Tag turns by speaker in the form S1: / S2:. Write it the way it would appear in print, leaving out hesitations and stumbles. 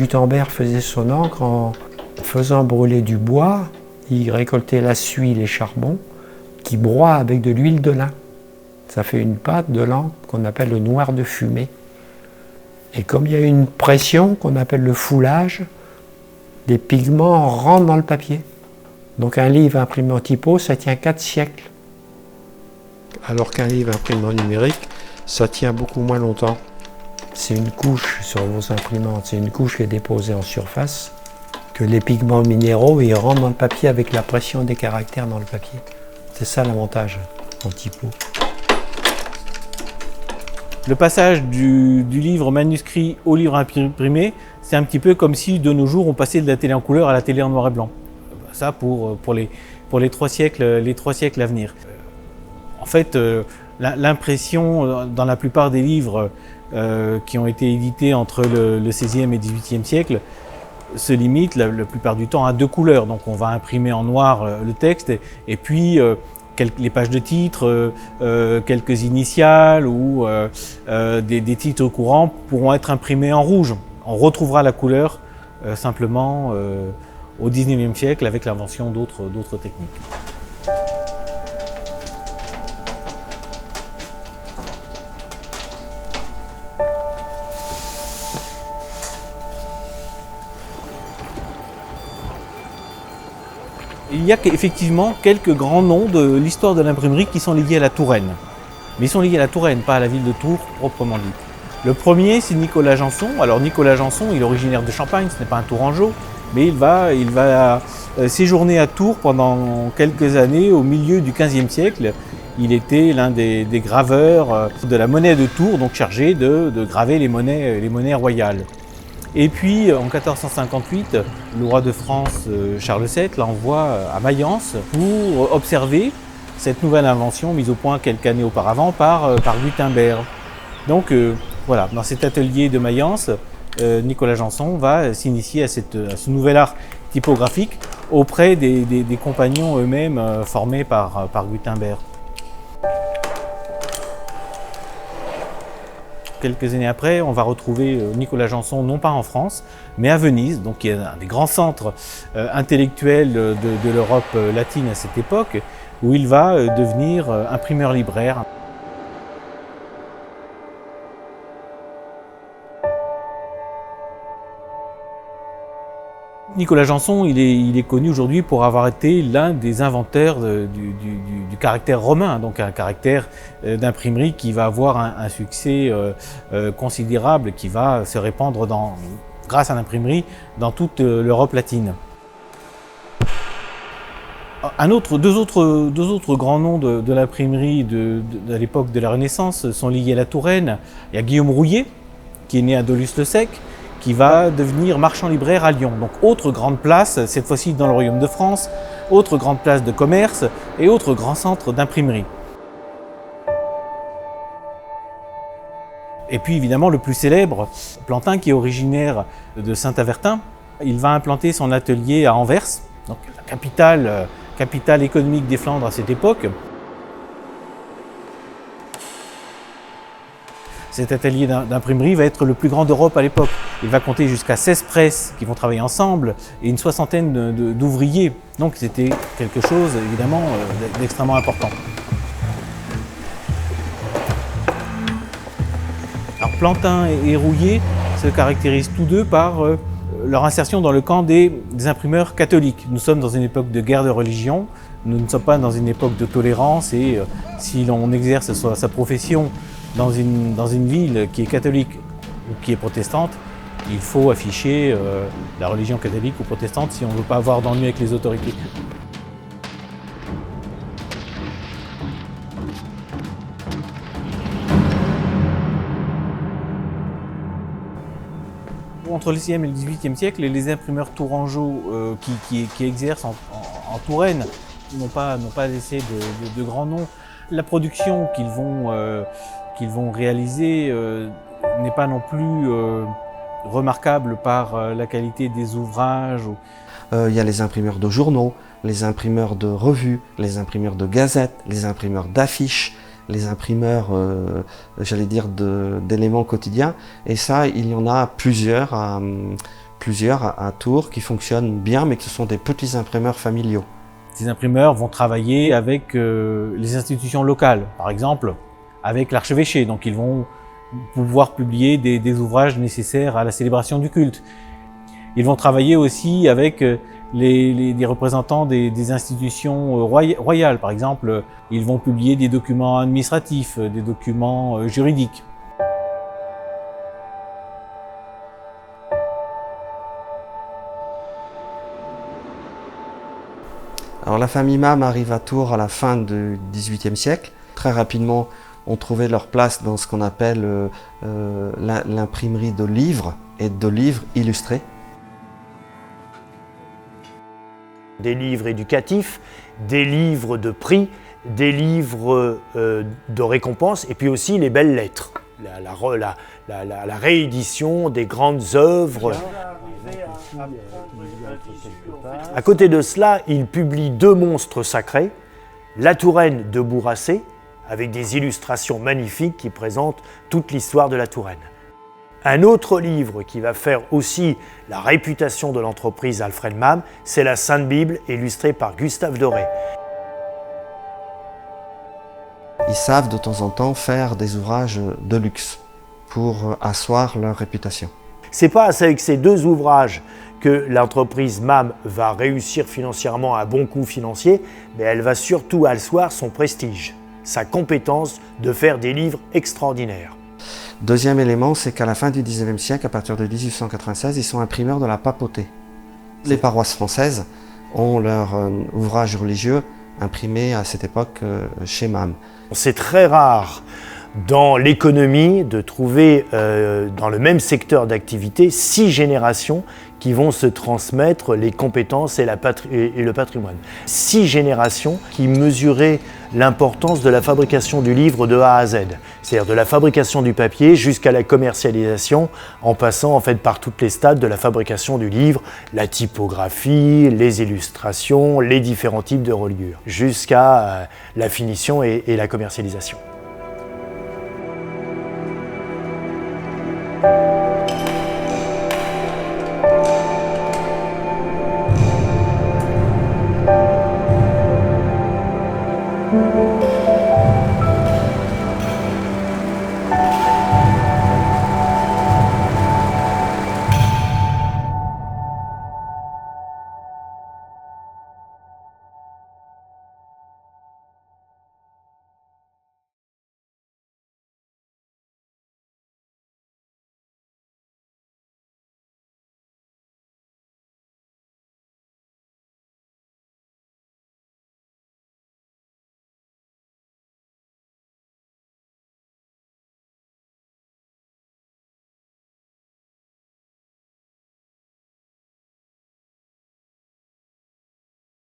S1: Gutenberg faisait son encre en faisant brûler du bois. Il récoltait la suie, les charbons, qui broie avec de l'huile de lin. Ça fait une pâte de l'encre qu'on appelle le noir de fumée. Et comme il y a une pression qu'on appelle le foulage, les pigments rentrent dans le papier. Donc un livre imprimé en typo, ça tient 4 siècles. Alors qu'un livre imprimé en numérique, ça tient beaucoup moins longtemps. C'est une couche sur vos imprimantes, c'est une couche qui est déposée en surface, que les pigments minéraux, ils rentrent dans le papier avec la pression des caractères dans le papier. C'est ça l'avantage en typo.
S2: Le passage du livre manuscrit au livre imprimé, c'est un petit peu comme si de nos jours on passait de la télé en couleur à la télé en noir et blanc. Ça pour les 3 siècles à venir. En fait, l'impression dans la plupart des livres qui ont été édités entre le XVIe et XVIIIe siècle se limite la plupart du temps à 2 couleurs. Donc on va imprimer en noir le texte et puis les pages de titres, quelques initiales ou des titres courants pourront être imprimés en rouge. On retrouvera la couleur simplement au XIXe siècle avec l'invention d'autres techniques. Il y a effectivement quelques grands noms de l'histoire de l'imprimerie qui sont liés à la Touraine. Mais ils sont liés à la Touraine, pas à la ville de Tours proprement dite. Le premier, c'est Nicolas Janson. Alors Nicolas Janson, il est originaire de Champagne, ce n'est pas un Tourangeau, mais il va séjourner à Tours pendant quelques années au milieu du XVe siècle. Il était l'un des graveurs de la monnaie de Tours, donc chargé de graver les monnaies royales. Et puis en 1458, le roi de France Charles VII l'envoie à Mayence pour observer cette nouvelle invention mise au point quelques années auparavant par Gutenberg. Donc voilà, dans cet atelier de Mayence, Nicolas Janson va s'initier à ce nouvel art typographique auprès des compagnons eux-mêmes formés par Gutenberg. Quelques années après, on va retrouver Nicolas Janson, non pas en France, mais à Venise, donc qui est un des grands centres intellectuels de l'Europe latine à cette époque, où il va devenir imprimeur libraire. Nicolas Janson, il est connu aujourd'hui pour avoir été l'un des inventeurs du caractère romain, donc un caractère d'imprimerie qui va avoir un succès considérable, qui va se répandre grâce à l'imprimerie dans toute l'Europe latine. Deux autres grands noms de l'imprimerie de l'époque de la Renaissance sont liés à la Touraine. Il y a Guillaume Rouillet, qui est né à Dolusse-le-Sec, qui va devenir marchand libraire à Lyon. Donc autre grande place, cette fois-ci dans le Royaume de France, autre grande place de commerce et autre grand centre d'imprimerie. Et puis évidemment le plus célèbre, Plantin, qui est originaire de Saint-Avertin. Il va implanter son atelier à Anvers, donc la capitale économique des Flandres à cette époque. Cet atelier d'imprimerie va être le plus grand d'Europe à l'époque. Il va compter jusqu'à 16 presses qui vont travailler ensemble et une soixantaine d'ouvriers. Donc c'était quelque chose évidemment d'extrêmement important. Alors Plantin et Rouillet se caractérisent tous deux par leur insertion dans le camp des imprimeurs catholiques. Nous sommes dans une époque de guerre de religion, nous ne sommes pas dans une époque de tolérance et si l'on exerce sa profession dans une ville qui est catholique ou qui est protestante, il faut afficher la religion catholique ou protestante si on ne veut pas avoir d'ennui avec les autorités. Entre le XVIe et le XVIIIe siècle, les imprimeurs tourangeaux qui exercent en Touraine n'ont pas laissé de grands noms. La production qu'ils vont réaliser n'est pas non plus remarquable par la qualité des ouvrages.
S3: Il y a les imprimeurs de journaux, les imprimeurs de revues, les imprimeurs de gazettes, les imprimeurs d'affiches, les imprimeurs, j'allais dire, d'éléments quotidiens. Et ça, il y en a plusieurs plusieurs à Tours qui fonctionnent bien, mais que ce sont des petits imprimeurs familiaux.
S2: Ces imprimeurs vont travailler avec les institutions locales, par exemple avec l'archevêché. Donc ils vont pouvoir publier des ouvrages nécessaires à la célébration du culte. Ils vont travailler aussi avec les représentants des institutions royales. Par exemple, ils vont publier des documents administratifs, des documents juridiques.
S3: Alors la famille Mam arrive à Tours à la fin du XVIIIe siècle. Très rapidement, ont trouvé leur place dans ce qu'on appelle l'imprimerie de livres et de livres illustrés.
S4: Des livres éducatifs, des livres de prix, des livres de récompense et puis aussi les belles lettres. La réédition des grandes œuvres. À côté de cela, il publie 2 monstres sacrés, La Touraine de Bourrasset, avec des illustrations magnifiques qui présentent toute l'histoire de la Touraine. Un autre livre qui va faire aussi la réputation de l'entreprise Alfred Mam, c'est la Sainte Bible, illustrée par Gustave Doré.
S3: Ils savent de temps en temps faire des ouvrages de luxe pour asseoir leur réputation.
S4: C'est pas avec ces 2 ouvrages que l'entreprise Mam va réussir financièrement à bon coup financier, mais elle va surtout asseoir son prestige, sa compétence de faire des livres extraordinaires.
S3: Deuxième élément, c'est qu'à la fin du XIXe siècle, à partir de 1896, ils sont imprimeurs de la papauté. Les paroisses françaises ont leurs ouvrages religieux imprimés à cette époque chez Mam.
S4: C'est très rare dans l'économie de trouver dans le même secteur d'activité 6 générations qui vont se transmettre les compétences et le patrimoine. 6 générations qui mesuraient l'importance de la fabrication du livre de A à Z, c'est-à-dire de la fabrication du papier jusqu'à la commercialisation, en passant en fait par toutes les stades de la fabrication du livre, la typographie, les illustrations, les différents types de reliures, jusqu'à la finition et la commercialisation.